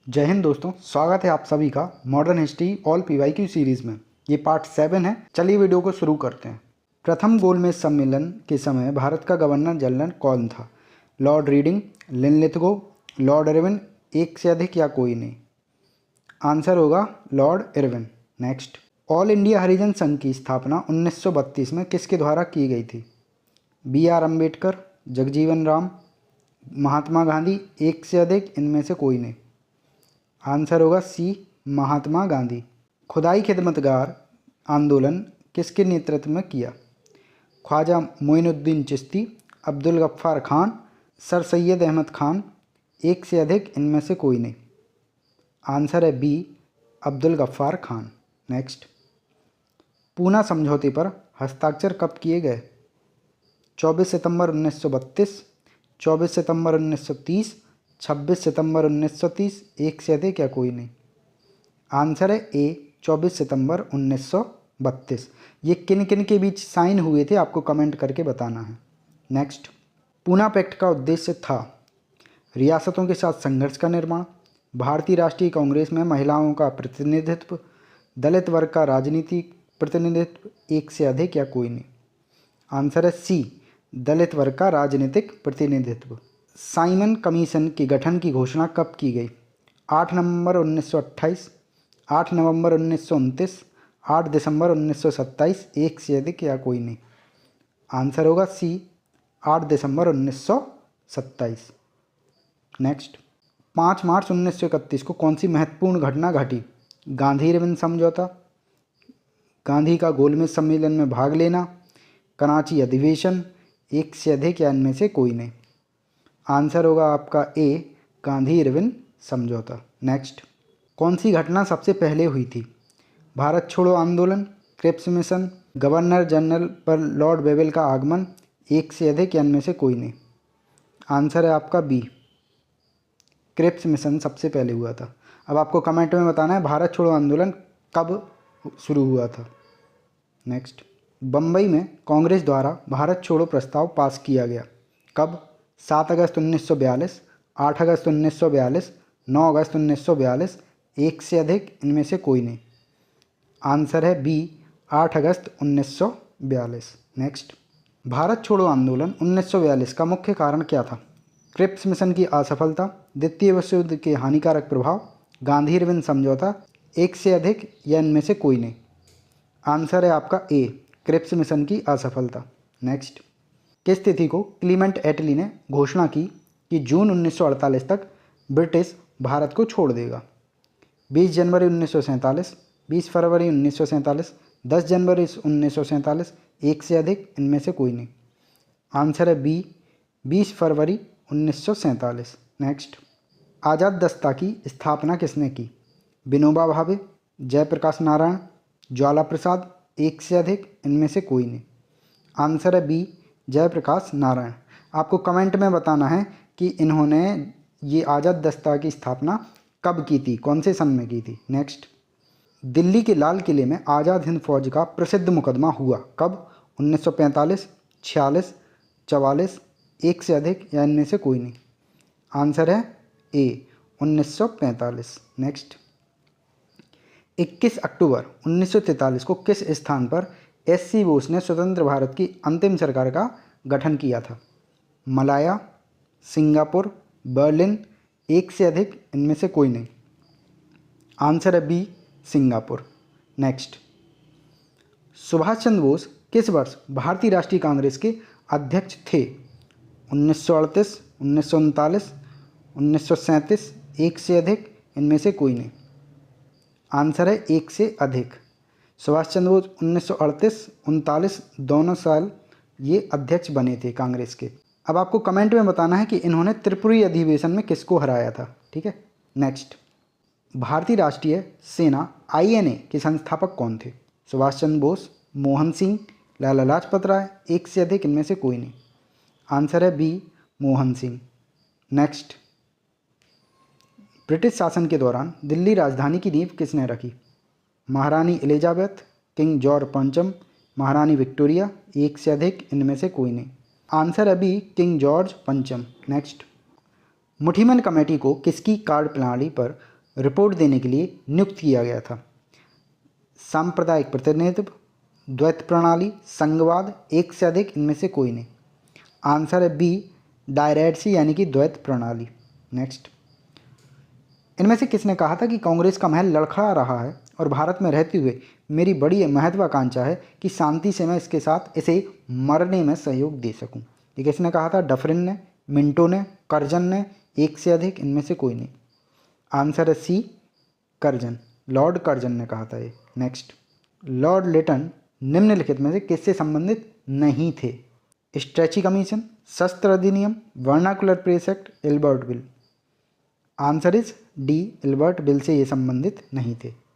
जय हिंद दोस्तों, स्वागत है आप सभी का modern history all PYQ series में। ये पार्ट 7 है। चलिए वीडियो को शुरू करते हैं। प्रथम गोलमेज सम्मेलन के समय भारत का गवर्नर जनरल कौन था? Lord Reading, Linlithgow, Lord Irwin, एक से अधिक या कोई नहीं? आंसर होगा Lord Irwin. Next, all India Harijan Sangh की स्थापना 1932 में किसके द्वारा की गई थी? BR अम्बेडकर, जगजीवन राम, महात्मा गांधी, एक से अधिक, इनमें से कोई नहीं? आंसर होगा सी, महात्मा गांधी। खुदाई खिदमतगार आंदोलन किसके नेतृत्व में किया? ख्वाजा मोइनुद्दीन चिश्ती, अब्दुल गफ्फार खान, सर सैयद अहमद खान, एक से अधिक, इनमें से कोई नहीं? आंसर है बी, अब्दुल गफ्फार खान। नेक्स्ट, पूना समझौते पर हस्ताक्षर कब किए गए? 24 सितंबर 1932, 24 सितंबर 1930, 26 सितंबर 1930, एक से अधिक या कोई नहीं? आंसर है ए, 24 सितंबर 1932। ये किन किन के बीच साइन हुए थे आपको कमेंट करके बताना है। नेक्स्ट, पूना पैक्ट का उद्देश्य था रियासतों के साथ संघर्ष का निर्माण, भारतीय राष्ट्रीय कांग्रेस में महिलाओं का प्रतिनिधित्व, दलित वर्ग का राजनीतिक प्रतिनिधित्व, एक से अधिक या कोई नहीं? आंसर है सी, दलित वर्ग का राजनीतिक प्रतिनिधित्व। साइमन कमीशन के गठन की घोषणा कब की गई? 8 नवंबर 1928, 8 नवंबर 1929, 8 दिसंबर 1927, एक से अधिक या कोई नहीं? आंसर होगा सी, 8 दिसंबर 1927। नेक्स्ट, 5 मार्च 1931 को कौन सी महत्वपूर्ण घटना घटी? गांधी इरविन समझौता, गांधी का गोलमेज सम्मेलन में भाग लेना, कराची अधिवेशन, एक से अधिक या इनमें से कोई नहीं? आंसर होगा आपका ए, गांधी इरविन समझौता। नेक्स्ट, कौन सी घटना सबसे पहले हुई थी? भारत छोड़ो आंदोलन, क्रिप्स मिशन, गवर्नर जनरल पर लॉर्ड वेवेल का आगमन, एक से अधिक या इनमें से कोई नहीं? आंसर है आपका बी, क्रिप्स मिशन सबसे पहले हुआ था। अब आपको कमेंट में बताना है भारत छोड़ो आंदोलन कब शुरू हुआ था। नेक्स्ट, बम्बई में कांग्रेस द्वारा भारत छोड़ो प्रस्ताव पास किया गया कब? 7 अगस्त 1942, 8 अगस्त 1942, 9 अगस्त 1942, एक से अधिक, इनमें से कोई नहीं? आंसर है बी, 8 अगस्त 1942। नेक्स्ट, भारत छोड़ो आंदोलन 1942 का मुख्य कारण क्या था? क्रिप्स मिशन की असफलता, द्वितीय विश्व युद्ध के हानिकारक प्रभाव, गांधी इरविन समझौता, एक से अधिक या इनमें से कोई नहीं? आंसर है आपका ए, क्रिप्स मिशन की असफलता। नेक्स्ट, किस तिथि को क्लीमेंट एटली ने घोषणा की कि जून 1948 तक ब्रिटिश भारत को छोड़ देगा? 20 जनवरी 1947, 20 फरवरी 1947, 10 जनवरी 1947, एक से अधिक, इनमें से कोई नहीं? आंसर है बी, 20 फरवरी 1947। नेक्स्ट, आज़ाद दस्ता की स्थापना किसने की? विनोबा भावे, जयप्रकाश नारायण, ज्वाला प्रसाद, एक से अधिक, इनमें से कोई नहीं? आंसर है बी, जयप्रकाश नारायण। आपको कमेंट में बताना है कि इन्होंने ये आज़ाद दस्ता की स्थापना कब की थी, कौन से सन में की थी। नेक्स्ट, दिल्ली के लाल किले में आज़ाद हिंद फौज का प्रसिद्ध मुकदमा हुआ कब? 1945, 46, 44, एक से अधिक या इनमें से कोई नहीं? आंसर है ए, 1945। नेक्स्ट, 21 अक्टूबर 1943 को किस स्थान पर SC बोस ने स्वतंत्र भारत की अंतिम सरकार का गठन किया था? मलाया, सिंगापुर, बर्लिन, एक से अधिक, इनमें से कोई नहीं? आंसर है B, Singapore. Next, Subhash Chandra Bose किस वर्ष भारतीय राष्ट्रीय कांग्रेस के अध्यक्ष थे? 1938, 1939, 1937, एक से अधिक, इनमें से कोई नहीं? आंसर है एक से अधिक। सुभाष चंद्र बोस 1938-39 दोनों साल ये अध्यक्ष बने थे कांग्रेस के। अब आपको कमेंट में बताना है कि इन्होंने त्रिपुरी अधिवेशन में किसको हराया था। ठीक है। नेक्स्ट, भारतीय राष्ट्रीय सेना INA के संस्थापक कौन थे? सुभाष चंद्र बोस, मोहन सिंह, लाला लाजपत राय, एक से अधिक, इनमें से कोई नहीं? आंसर है B, Mohan Singh. Next, British शासन के दौरान दिल्ली राजधानी की नींव किसने रखी? महारानी एलिजाबेथ, किंग जॉर्ज पंचम, महारानी विक्टोरिया, एक से अधिक, इनमें से कोई नहीं? आंसर है बी, किंग जॉर्ज पंचम। नेक्स्ट, मुठीमन कमेटी को किसकी कार्य प्रणाली पर रिपोर्ट देने के लिए नियुक्त किया गया था? सांप्रदायिक प्रतिनिधित्व, द्वैत प्रणाली, संघवाद, एक से अधिक, इनमें से कोई नहीं। आंसर है बी, डायरेक्सी यानी कि द्वैत प्रणाली। नेक्स्ट, इनमें से किसने कहा था कि कांग्रेस का महल लड़खड़ा रहा है और भारत में रहते हुए मेरी बड़ी महत्वाकांक्षा है कि शांति से मैं इसके साथ इसे मरने में सहयोग दे सकूं? ये किसने कहा था? डफरिन ने, मिंटो ने, कर्जन ने, एक से अधिक, इनमें से कोई नहीं। आंसर है सी, कर्जन, लॉर्ड कर्जन ने कहा था ये। नेक्स्ट, लॉर्ड लिटन निम्नलिखित में से किससे संबंधित नहीं थे? स्ट्रेची कमीशन, शस्त्र अधिनियम, vernacular press act, Albert bill. Answer is D, Albert bill से ये संबंधित नहीं थे।